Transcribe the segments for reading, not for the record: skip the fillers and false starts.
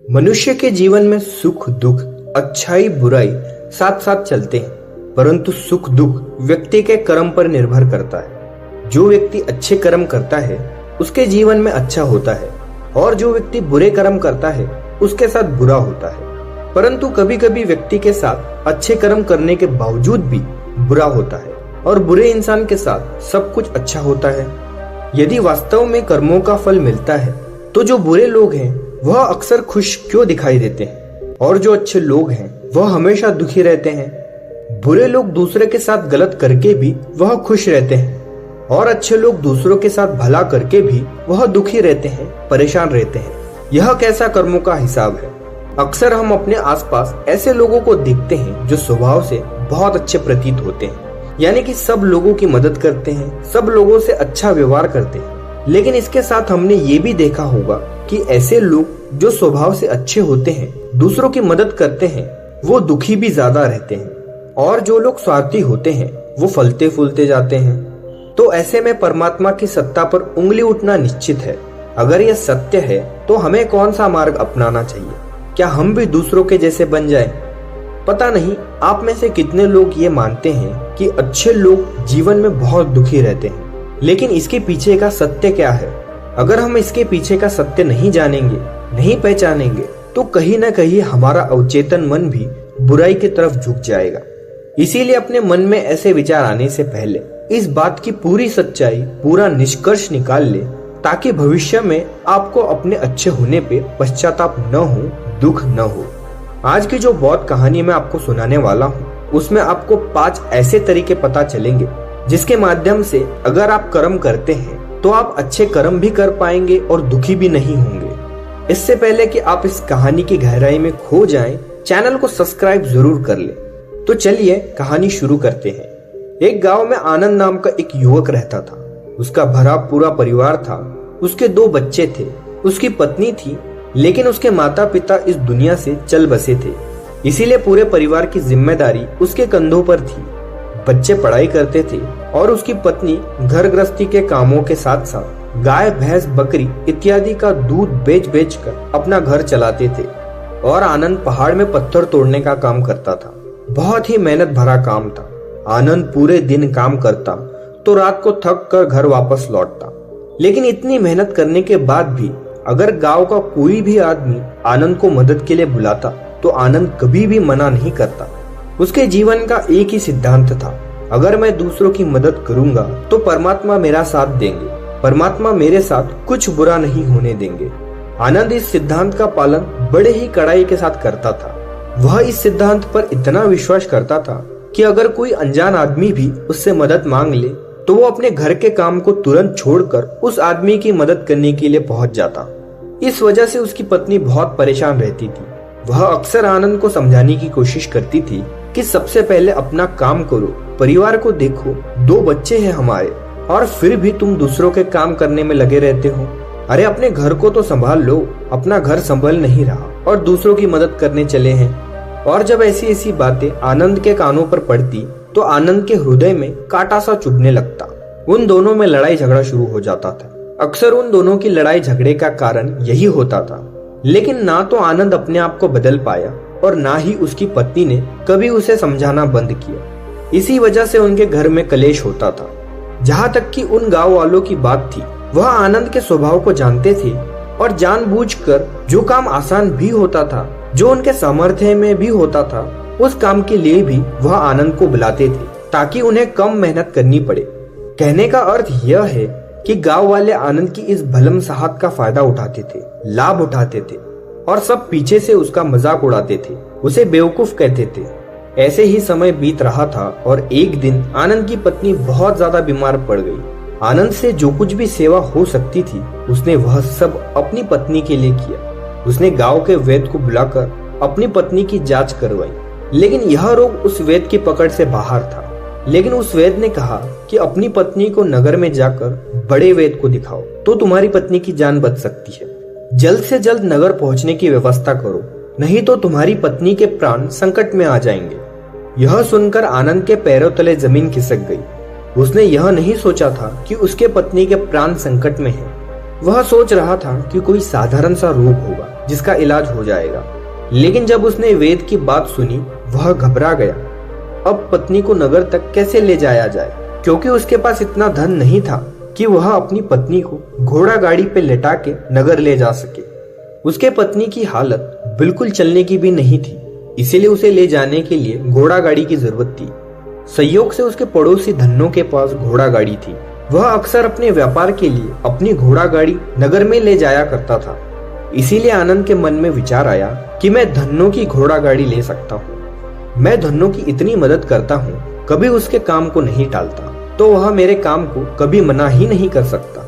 मनुष्य के जीवन में सुख दुख, अच्छाई बुराई साथ साथ चलते हैं, परंतु सुख दुख व्यक्ति के कर्म पर निर्भर करता है। जो व्यक्ति अच्छे कर्म करता है उसके जीवन में अच्छा होता है, और जो व्यक्ति बुरे कर्म करता है उसके साथ बुरा होता है। परंतु कभी कभी व्यक्ति के साथ अच्छे कर्म करने के बावजूद भी बुरा होता है, और बुरे इंसान के साथ सब कुछ अच्छा होता है। यदि वास्तव में कर्मों का फल मिलता है तो जो बुरे लोग हैं वह अक्सर खुश क्यों दिखाई देते हैं, और जो अच्छे लोग हैं वह हमेशा दुखी रहते हैं। बुरे लोग दूसरे के साथ गलत करके भी वह खुश रहते हैं, और अच्छे लोग दूसरों के साथ भला करके भी वह दुखी रहते हैं, परेशान रहते हैं। यह कैसा कर्मों का हिसाब है। अक्सर हम अपने आसपास ऐसे लोगों को देखते हैं जो स्वभाव से बहुत अच्छे प्रतीत होते हैं, यानी कि सब लोगों की मदद करते हैं, सब लोगों से अच्छा व्यवहार करते हैं। लेकिन इसके साथ हमने ये भी देखा होगा कि ऐसे लोग जो स्वभाव से अच्छे होते हैं, दूसरों की मदद करते हैं, वो दुखी भी ज्यादा रहते हैं, और जो लोग स्वार्थी होते हैं वो फलते फूलते जाते हैं। तो ऐसे में परमात्मा की सत्ता पर उंगली उठना निश्चित है। अगर यह सत्य है तो हमें कौन सा मार्ग अपनाना चाहिए? क्या हम भी दूसरों के जैसे बन जाएं? पता नहीं आप में से कितने लोग ये मानते हैं कि अच्छे लोग जीवन में बहुत दुखी रहते हैं, लेकिन इसके पीछे का सत्य क्या है? अगर हम इसके पीछे का सत्य नहीं जानेंगे, नहीं पहचानेंगे, तो कहीं न कहीं हमारा अवचेतन मन भी बुराई की तरफ झुक जाएगा। इसीलिए अपने मन में ऐसे विचार आने से पहले इस बात की पूरी सच्चाई, पूरा निष्कर्ष निकाल ले, ताकि भविष्य में आपको अपने अच्छे होने पे पश्चाताप न हो, दुख न हो। आज की जो बौद्ध कहानी मैं आपको सुनाने वाला हूँ, उसमें आपको 5 ऐसे तरीके पता चलेंगे जिसके माध्यम से अगर आप कर्म करते हैं तो आप अच्छे कर्म भी कर पाएंगे और दुखी भी नहीं होंगे। इससे पहले कि आप इस कहानी की गहराई में खो जाएं, चैनल को सब्सक्राइब जरूर कर ले। तो चलिए कहानी शुरू करते हैं। एक गांव में आनंद नाम का एक युवक रहता था। उसका भरा पूरा परिवार था। उसके 2 बच्चे थे, उसकी पत्नी थी, लेकिन उसके माता पिता इस दुनिया से चल बसे थे, इसीलिए पूरे परिवार की जिम्मेदारी उसके कंधों पर थी। बच्चे पढ़ाई करते थे और उसकी पत्नी घर गृहस्थी के कामों के साथ साथ गाय भैंस बकरी इत्यादि का दूध बेच बेच कर अपना घर चलाते थे। और आनंद पहाड़ में पत्थर तोड़ने का काम करता था। बहुत ही मेहनत भरा काम था। आनंद पूरे दिन काम करता तो रात को थक कर घर वापस लौटता। लेकिन इतनी मेहनत करने के बाद भी अगर गांव का कोई भी आदमी आनंद को मदद के लिए बुलाता तो आनंद कभी भी मना नहीं करता। उसके जीवन का एक ही सिद्धांत था, अगर मैं दूसरों की मदद करूंगा तो परमात्मा मेरा साथ देंगे, परमात्मा मेरे साथ कुछ बुरा नहीं होने देंगे। आनंद इस सिद्धांत का पालन बड़े ही कड़ाई के साथ करता था। वह इस सिद्धांत पर इतना विश्वास करता था कि अगर कोई अनजान आदमी भी उससे मदद मांग ले तो वो अपने घर के काम को तुरंत छोड़कर उस आदमी की मदद करने के लिए पहुंच जाता। इस वजह से उसकी पत्नी बहुत परेशान रहती थी। वह अक्सर आनंद को समझाने की कोशिश करती थी कि सबसे पहले अपना काम करो, परिवार को देखो, 2 बच्चे हैं हमारे, और फिर भी तुम दूसरों के काम करने में लगे रहते हो। अरे अपने घर को तो संभाल लो, अपना घर संभल नहीं रहा और दूसरों की मदद करने चले हैं। और जब ऐसी ऐसी बातें आनंद के कानों पर पड़ती तो आनंद के हृदय में कांटा सा चुभने लगता। उन दोनों में लड़ाई झगड़ा शुरू हो जाता था। अक्सर उन दोनों की लड़ाई झगड़े का कारण यही होता था। लेकिन ना तो आनंद अपने आप को बदल पाया और ना ही उसकी पत्नी ने कभी उसे समझाना बंद किया। इसी वजह से उनके घर में कलेश होता था। जहाँ तक कि उन गांव वालों की बात थी, वह आनंद के स्वभाव को जानते थे और जानबूझकर जो काम आसान भी होता था, जो उनके सामर्थ्य में भी होता था, उस काम के लिए भी वह आनंद को बुलाते थे ताकि उन्हें कम मेहनत करनी पड़े। कहने का अर्थ यह है कि गांव वाले आनंद की इस भलमसाहत का फायदा उठाते थे, लाभ उठाते थे, और सब पीछे से उसका मजाक उड़ाते थे, उसे बेवकूफ कहते थे। ऐसे ही समय बीत रहा था और एक दिन आनंद की पत्नी बहुत ज्यादा बीमार पड़ गई। आनंद से जो कुछ भी सेवा हो सकती थी उसने वह सब अपनी पत्नी के लिए किया। उसने गांव के वैद्य को बुलाकर अपनी पत्नी की जांच करवाई, लेकिन यह रोग उस वैद्य की पकड़ से बाहर था। लेकिन उस वैद्य ने कहा कि अपनी पत्नी को नगर में जाकर बड़े वैद्य को दिखाओ तो तुम्हारी पत्नी की जान बच सकती है। जल्द से जल्द नगर पहुंचने की व्यवस्था करो, नहीं तो तुम्हारी पत्नी के प्राण संकट में आ जाएंगे। यह सुनकर आनंद के पैरों तले जमीन खिसक गई। उसने यह नहीं सोचा था कि उसके पत्नी के प्राण संकट में है। वह सोच रहा था कि कोई साधारण सा रोग होगा जिसका इलाज हो जाएगा। लेकिन जब उसने वेद की बात सुनी वह घबरा गया। अब पत्नी को नगर तक कैसे ले जाया जाए, क्योंकि उसके पास इतना धन नहीं था कि वह अपनी पत्नी को घोड़ा गाड़ी पे लेटा के नगर ले जा सके। उसके पत्नी की हालत बिल्कुल चलने की भी नहीं थी, इसीलिए उसे ले जाने के लिए घोड़ा गाड़ी की जरूरत थी। संयोग से उसके पड़ोसी धन्नो के पास घोड़ा गाड़ी थी। वह अक्सर अपने व्यापार के लिए अपनी घोड़ा गाड़ी नगर में ले जाया करता था। इसीलिए आनंद के मन में विचार आया कि मैं धन्नो की घोड़ा गाड़ी ले सकता हूँ। मैं धन्नो की इतनी मदद करता हूँ, कभी उसके काम को नहीं टालता, तो वह मेरे काम को कभी मना ही नहीं कर सकता।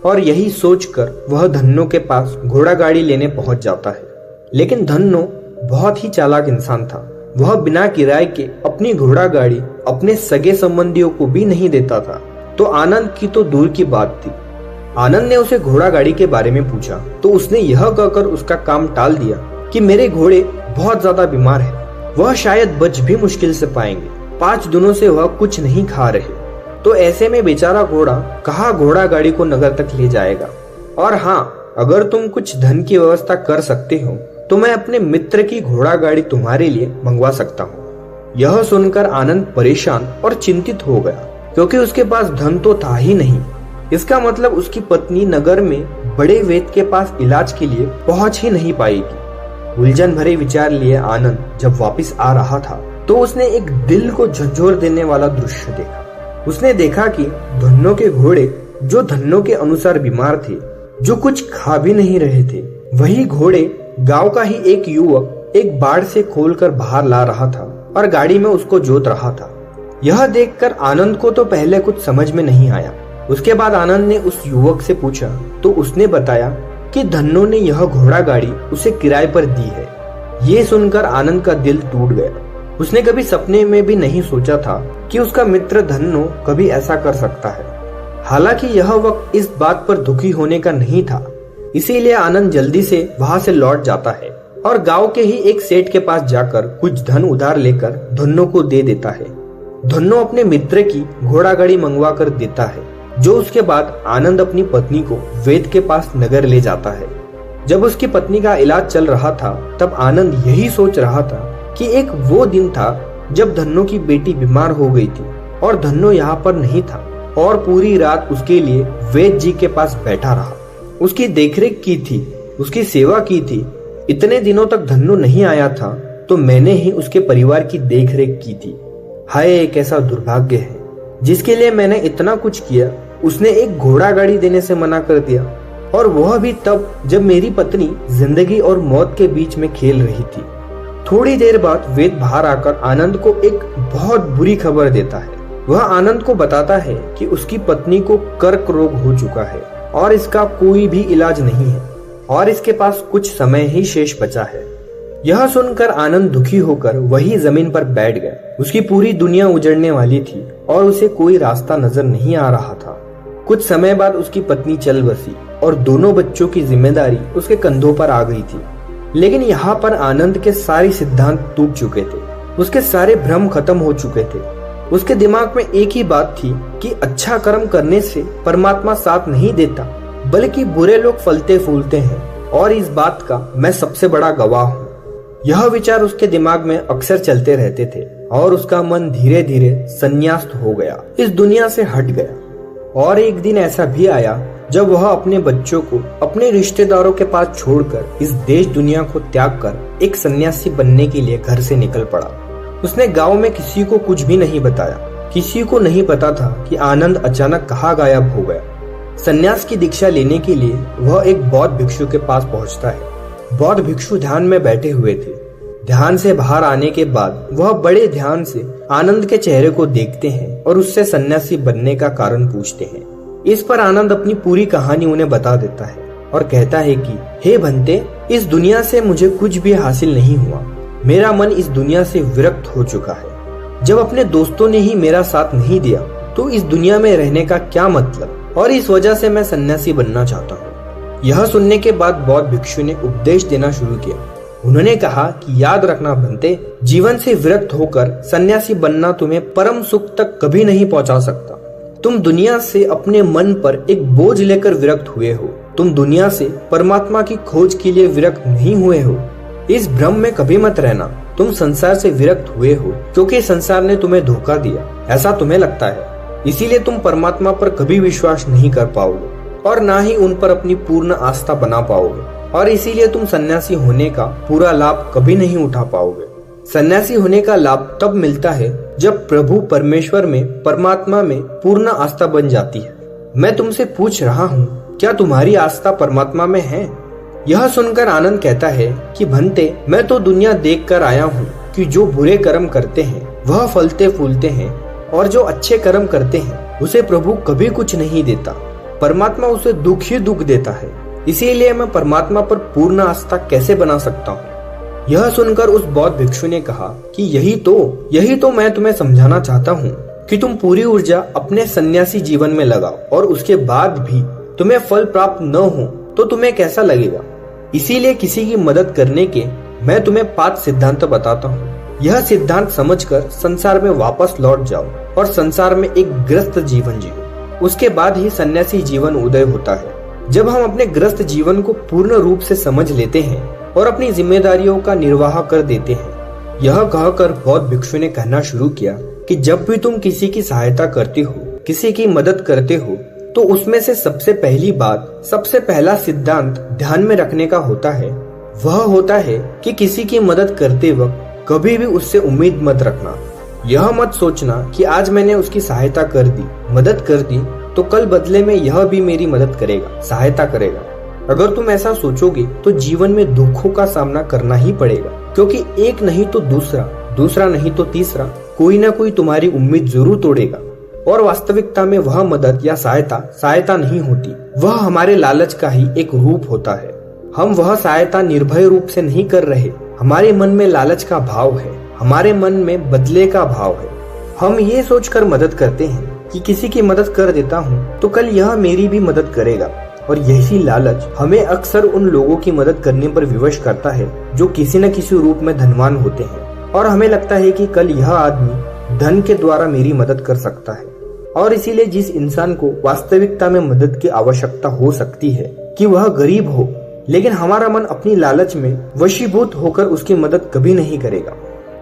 और यही सोचकर वह धन्नो के पास घोड़ा गाड़ी लेने पहुंच जाता है। लेकिन धन्नो बहुत ही चालाक इंसान था। वह बिना किराए के अपनी घोड़ा गाड़ी अपने सगे संबंधियों को भी नहीं देता था, तो आनंद की तो दूर की बात थी। आनंद ने उसे घोड़ा गाड़ी के बारे में पूछा तो उसने यह कहकर उसका काम टाल दिया कि मेरे घोड़े बहुत ज्यादा बीमार है, वह शायद बच भी मुश्किल से पाएंगे। 5 दिनों से वह कुछ नहीं खा रहे, तो ऐसे में बेचारा घोड़ा कहाँ घोड़ा गाड़ी को नगर तक ले जाएगा। और हाँ, अगर तुम कुछ धन की व्यवस्था कर सकते हो तो मैं अपने मित्र की घोड़ा गाड़ी तुम्हारे लिए मंगवा सकता हूँ। यह सुनकर आनंद परेशान और चिंतित हो गया, क्योंकि उसके पास धन तो था ही नहीं। इसका मतलब उसकी पत्नी नगर में बड़े वेद के पास इलाज के लिए पहुंच ही नहीं पाएगी। उलझन भरे विचार लिए आनंद जब वापस आ रहा था तो उसने एक दिल को झंझोर देने वाला दृश्य देखा। उसने देखा कि धन्नो के घोड़े, जो धन्नो के अनुसार बीमार थे, जो कुछ खा भी नहीं रहे थे, वही घोड़े गांव का ही एक युवक एक बाड़ से खोलकर बाहर ला रहा था और गाड़ी में उसको जोत रहा था। यह देखकर आनंद को तो पहले कुछ समझ में नहीं आया। उसके बाद आनंद ने उस युवक से पूछा तो उसने बताया कि धन्नो ने यह घोड़ा गाड़ी उसे किराए पर दी है। ये सुनकर आनंद का दिल टूट गया। उसने कभी सपने में भी नहीं सोचा था कि उसका मित्र धन्नो कभी ऐसा कर सकता है। हालांकि यह वक्त इस बात पर दुखी होने का नहीं था, इसीलिए आनंद जल्दी से वहां से लौट जाता है और गांव के ही एक सेठ के पास जाकर कुछ धन उधार लेकर धन्नो को दे देता है। धन्नो अपने मित्र की घोड़ा गाड़ी मंगवा कर देता है, जो उसके बाद आनंद अपनी पत्नी को वेद के पास नगर ले जाता है। जब उसकी पत्नी का इलाज चल रहा था तब आनंद यही सोच रहा था कि एक वो दिन था जब धन्नो की बेटी बीमार हो गई थी और धन्नो यहाँ पर नहीं था, और पूरी रात उसके लिए वेद जी के पास बैठा रहा, उसकी देखरेख की थी, उसकी सेवा की थी। इतने दिनों तक धन्नो नहीं आया था तो मैंने ही उसके परिवार की देखरेख की थी। हाय, कैसा दुर्भाग्य है, जिसके लिए मैंने इतना कुछ किया उसने एक घोड़ा गाड़ी देने से मना कर दिया, और वह भी तब जब मेरी पत्नी जिंदगी और मौत के बीच में खेल रही थी। थोड़ी देर बाद वेद बाहर आकर आनंद को एक बहुत बुरी खबर देता है। वह आनंद को बताता है कि उसकी पत्नी को कर्क रोग हो चुका है और इसका कोई भी इलाज नहीं है और इसके पास कुछ समय ही शेष बचा है। यह सुनकर आनंद दुखी होकर वही जमीन पर बैठ गया। उसकी पूरी दुनिया उजड़ने वाली थी और उसे कोई रास्ता नजर नहीं आ रहा था। कुछ समय बाद उसकी पत्नी चल बसी और दोनों बच्चों की जिम्मेदारी उसके कंधों पर आ गई थी। लेकिन यहाँ पर आनंद के सारे सिद्धांत टूट चुके थे, उसके सारे भ्रम खत्म हो चुके थे। उसके दिमाग में एक ही बात थी कि अच्छा कर्म करने से परमात्मा साथ नहीं देता, बल्कि बुरे लोग फलते फूलते हैं, और इस बात का मैं सबसे बड़ा गवाह हूँ। यह विचार उसके दिमाग में अक्सर चलते रहते थे और उसका मन धीरे धीरे संन्यास्त हो गया, इस दुनिया से हट गया। और एक दिन ऐसा भी आया जब वह अपने बच्चों को अपने रिश्तेदारों के पास छोड़कर इस देश दुनिया को त्याग कर एक सन्यासी बनने के लिए घर से निकल पड़ा। उसने गांव में किसी को कुछ भी नहीं बताया। किसी को नहीं पता था कि आनंद अचानक कहाँ गायब हो गया। सन्यास की दीक्षा लेने के लिए वह एक बौद्ध भिक्षु के पास पहुंचता है। बौद्ध भिक्षु ध्यान में बैठे हुए थे। ध्यान से बाहर आने के बाद वह बड़े ध्यान से आनंद के चेहरे को देखते हैं और उससे सन्यासी बनने का कारण पूछते हैं। इस पर आनंद अपनी पूरी कहानी उन्हें बता देता है और कहता है कि हे भंते, इस दुनिया से मुझे कुछ भी हासिल नहीं हुआ। मेरा मन इस दुनिया से विरक्त हो चुका है। जब अपने दोस्तों ने ही मेरा साथ नहीं दिया तो इस दुनिया में रहने का क्या मतलब, और इस वजह से मैं सन्यासी बनना चाहता हूँ। यह सुनने के बाद बौद्ध भिक्षु ने उपदेश देना शुरू किया। उन्होंने कहा कि याद रखना भंते, जीवन से विरक्त होकर सन्यासी बनना तुम्हें परम सुख तक कभी नहीं पहुंचा सकता। तुम दुनिया से अपने मन पर एक बोझ लेकर विरक्त हुए हो, तुम दुनिया से परमात्मा की खोज के लिए विरक्त नहीं हुए हो। इस भ्रम में कभी मत रहना। तुम संसार से विरक्त हुए हो क्योंकि संसार ने तुम्हें धोखा दिया, ऐसा तुम्हें लगता है। इसीलिए तुम परमात्मा पर कभी विश्वास नहीं कर पाओगे और ना ही उन पर अपनी पूर्ण आस्था बना पाओगे, और इसीलिए तुम सन्यासी होने का पूरा लाभ कभी नहीं उठा पाओगे। सन्यासी होने का लाभ तब मिलता है जब प्रभु परमेश्वर में, परमात्मा में पूर्ण आस्था बन जाती है। मैं तुमसे पूछ रहा हूँ, क्या तुम्हारी आस्था परमात्मा में है? यह सुनकर आनंद कहता है कि भंते, मैं तो दुनिया देख कर आया हूँ कि जो बुरे कर्म करते हैं वह फलते फूलते हैं, और जो अच्छे कर्म करते हैं उसे प्रभु कभी कुछ नहीं देता। परमात्मा उसे दुख ही दुख देता है। इसीलिए मैं परमात्मा पर पूर्ण आस्था कैसे बना सकता हूँ? यह सुनकर उस बौद्ध भिक्षु ने कहा कि यही तो मैं तुम्हें समझाना चाहता हूँ कि तुम पूरी ऊर्जा अपने सन्यासी जीवन में लगाओ और उसके बाद भी तुम्हें फल प्राप्त न हो तो तुम्हें कैसा लगेगा। इसीलिए किसी की मदद करने के मैं तुम्हें 5 सिद्धांत बताता हूँ। यह सिद्धांत समझकर संसार में वापस लौट जाओ और संसार में एक ग्रस्त जीवन जियो। उसके बाद ही सन्यासी जीवन उदय होता है। जब हम अपने ग्रस्त जीवन को पूर्ण रूप से समझ लेते हैं और अपनी जिम्मेदारियों का निर्वाह कर देते हैं। यह कहकर बौद्ध भिक्षु ने कहना शुरू किया कि जब भी तुम किसी की सहायता करते हो, किसी की मदद करते हो, तो उसमें से सबसे पहली बात, सबसे पहला सिद्धांत ध्यान में रखने का होता है। वह होता है कि किसी की मदद करते वक्त कभी भी उससे उम्मीद मत रखना। यह मत सोचना कि आज मैंने उसकी सहायता कर दी, मदद कर दी, तो कल बदले में यह भी मेरी मदद करेगा, सहायता करेगा। अगर तुम ऐसा सोचोगे तो जीवन में दुखों का सामना करना ही पड़ेगा, क्योंकि एक नहीं तो दूसरा नहीं तो तीसरा, कोई ना कोई तुम्हारी उम्मीद जरूर तोड़ेगा। और वास्तविकता में वह मदद या सहायता नहीं होती, वह हमारे लालच का ही एक रूप होता है। हम वह सहायता निर्भय रूप से नहीं कर रहे। हमारे मन में लालच का भाव है, हमारे मन में बदले का भाव है। हम ये सोचकर मदद करते हैं कि किसी की मदद कर देता हूँ तो कल यह मेरी भी मदद करेगा, और यही लालच हमें अक्सर उन लोगों की मदद करने पर विवश करता है जो किसी न किसी रूप में धनवान होते हैं, और हमें लगता है कि कल यह आदमी धन के द्वारा मेरी मदद कर सकता है। और इसीलिए जिस इंसान को वास्तविकता में मदद की आवश्यकता हो सकती है कि वह गरीब हो, लेकिन हमारा मन अपनी लालच में वशीभूत होकर उसकी मदद कभी नहीं करेगा।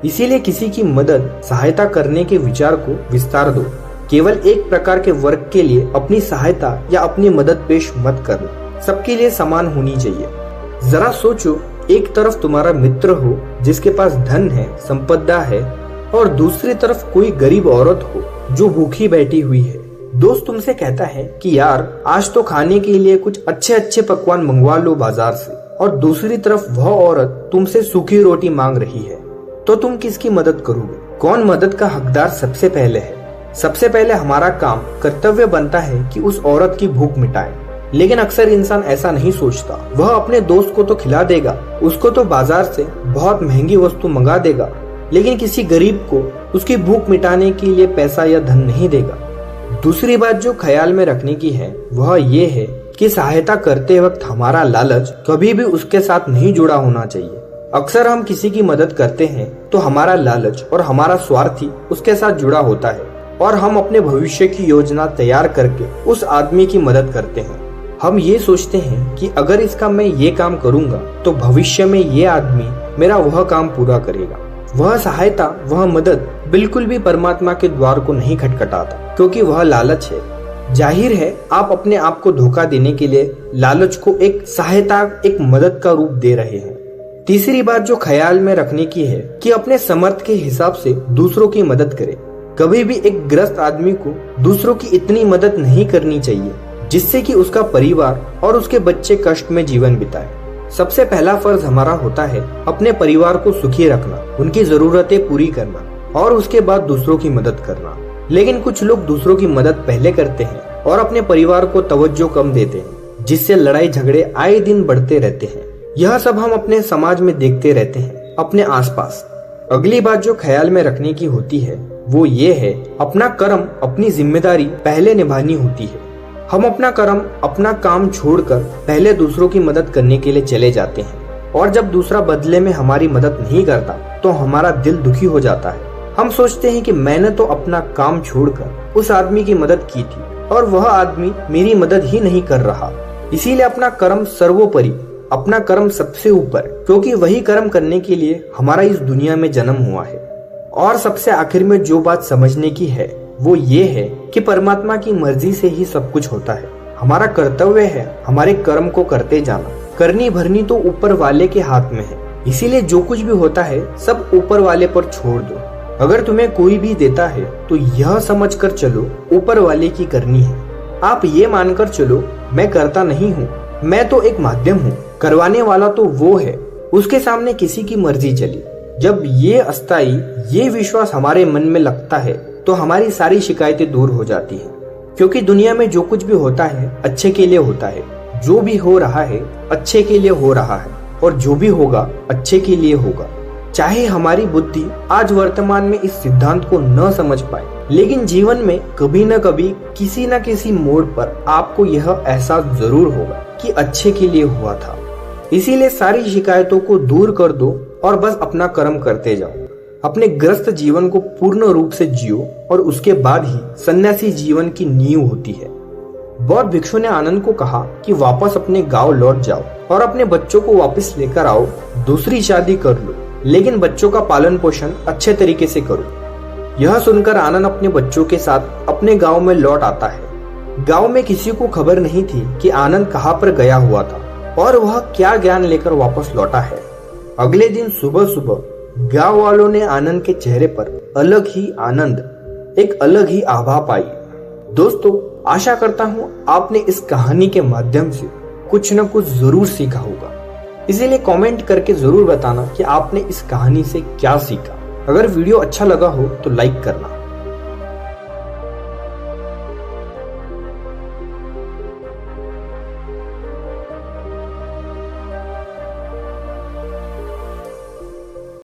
इसीलिए किसी की मदद, सहायता करने के विचार को विस्तार दो। केवल एक प्रकार के वर्ग के लिए अपनी सहायता या अपनी मदद पेश मत करना, सबके लिए समान होनी चाहिए। जरा सोचो, एक तरफ तुम्हारा मित्र हो जिसके पास धन है, संपदा है, और दूसरी तरफ कोई गरीब औरत हो जो भूखी बैठी हुई है। दोस्त तुमसे कहता है कि यार आज तो खाने के लिए कुछ अच्छे अच्छे पकवान मंगवा लो बाजार से, और दूसरी तरफ वह औरत तुमसे सूखी रोटी मांग रही है, तो तुम किसकी मदद करोगे? कौन मदद का हकदार सबसे पहले है? सबसे पहले हमारा काम, कर्तव्य बनता है कि उस औरत की भूख मिटाए, लेकिन अक्सर इंसान ऐसा नहीं सोचता। वह अपने दोस्त को तो खिला देगा, उसको तो बाजार से बहुत महंगी वस्तु मंगा देगा, लेकिन किसी गरीब को उसकी भूख मिटाने के लिए पैसा या धन नहीं देगा। दूसरी बात जो ख्याल में रखने की है वह ये है कि सहायता करते वक्त हमारा लालच कभी भी उसके साथ नहीं जुड़ा होना चाहिए। अक्सर हम किसी की मदद करते हैं तो हमारा लालच और हमारा स्वार्थी उसके साथ जुड़ा होता है, और हम अपने भविष्य की योजना तैयार करके उस आदमी की मदद करते हैं। हम ये सोचते हैं कि अगर इसका मैं ये काम करूंगा तो भविष्य में ये आदमी मेरा वह काम पूरा करेगा। वह सहायता, वह मदद बिल्कुल भी परमात्मा के द्वार को नहीं खटखटाता, क्योंकि वह लालच है। जाहिर है आप अपने आप को धोखा देने के लिए लालच को एक सहायता, एक मदद का रूप दे रहे हैं। तीसरी बात जो ख्याल में रखने की है कि अपने समर्थ के हिसाब से दूसरों की मदद करें। कभी भी एक ग्रस्त आदमी को दूसरों की इतनी मदद नहीं करनी चाहिए जिससे कि उसका परिवार और उसके बच्चे कष्ट में जीवन बिताए। सबसे पहला फर्ज हमारा होता है अपने परिवार को सुखी रखना, उनकी जरूरतें पूरी करना, और उसके बाद दूसरों की मदद करना। लेकिन कुछ लोग दूसरों की मदद पहले करते हैं और अपने परिवार को तवज्जो कम देते हैं, जिससे लड़ाई झगड़े आए दिन बढ़ते रहते हैं। यह सब हम अपने समाज में देखते रहते हैं, अपने आसपास। अगली बात जो ख्याल में रखने की होती है वो ये है, अपना कर्म, अपनी जिम्मेदारी पहले निभानी होती है। हम अपना कर्म, अपना काम छोड़कर पहले दूसरों की मदद करने के लिए चले जाते हैं, और जब दूसरा बदले में हमारी मदद नहीं करता तो हमारा दिल दुखी हो जाता है। हम सोचते हैं कि मैंने तो अपना काम छोड़कर उस आदमी की मदद की थी और वह आदमी मेरी मदद ही नहीं कर रहा। इसीलिए अपना कर्म सर्वोपरि, अपना कर्म सबसे ऊपर, क्योंकि वही कर्म करने के लिए हमारा इस दुनिया में जन्म हुआ है। और सबसे आखिर में जो बात समझने की है वो ये है कि परमात्मा की मर्जी से ही सब कुछ होता है। हमारा कर्तव्य है हमारे कर्म को करते जाना। करनी भरनी तो ऊपर वाले के हाथ में है, इसीलिए जो कुछ भी होता है सब ऊपर वाले पर छोड़ दो। अगर तुम्हें कोई भी देता है तो यह समझ कर चलो ऊपर वाले की करनी है। आप ये मानकर चलो मैं करता नहीं हूँ, मैं तो एक माध्यम हूँ, करवाने वाला तो वो है, उसके सामने किसी की मर्जी चली। जब ये अस्थाई ये विश्वास हमारे मन में लगता है तो हमारी सारी शिकायतें दूर हो जाती हैं। क्योंकि दुनिया में जो कुछ भी होता है अच्छे के लिए होता है, जो भी हो रहा है अच्छे के लिए हो रहा है, और जो भी होगा अच्छे के लिए होगा। चाहे हमारी बुद्धि आज वर्तमान में इस सिद्धांत को न समझ पाए, लेकिन जीवन में कभी न कभी किसी न किसी मोड़ पर आपको यह एहसास जरूर होगा कि अच्छे के लिए हुआ था। इसीलिए सारी शिकायतों को दूर कर दो और बस अपना कर्म करते जाओ। अपने ग्रस्त जीवन को पूर्ण रूप से जियो और उसके बाद ही सन्यासी जीवन की नींव होती है। बौद्ध भिक्षु ने आनंद को कहा कि वापस अपने गांव लौट जाओ और अपने बच्चों को वापस लेकर आओ, दूसरी शादी कर लो, लेकिन बच्चों का पालन पोषण अच्छे तरीके से करो। यह सुनकर आनंद अपने बच्चों के साथ अपने गांव में लौट आता है। गांव में किसी को खबर नहीं थी कि आनंद कहाँ पर गया हुआ था और वह क्या ज्ञान लेकर वापस लौटा है। अगले दिन सुबह सुबह गांव वालों ने आनंद के चेहरे पर अलग ही आनंद, एक अलग ही आभा पाई। दोस्तों, आशा करता हूँ आपने इस कहानी के माध्यम से कुछ न कुछ जरूर सीखा होगा। इसीलिए कमेंट करके जरूर बताना कि आपने इस कहानी से क्या सीखा। अगर वीडियो अच्छा लगा हो तो लाइक करना।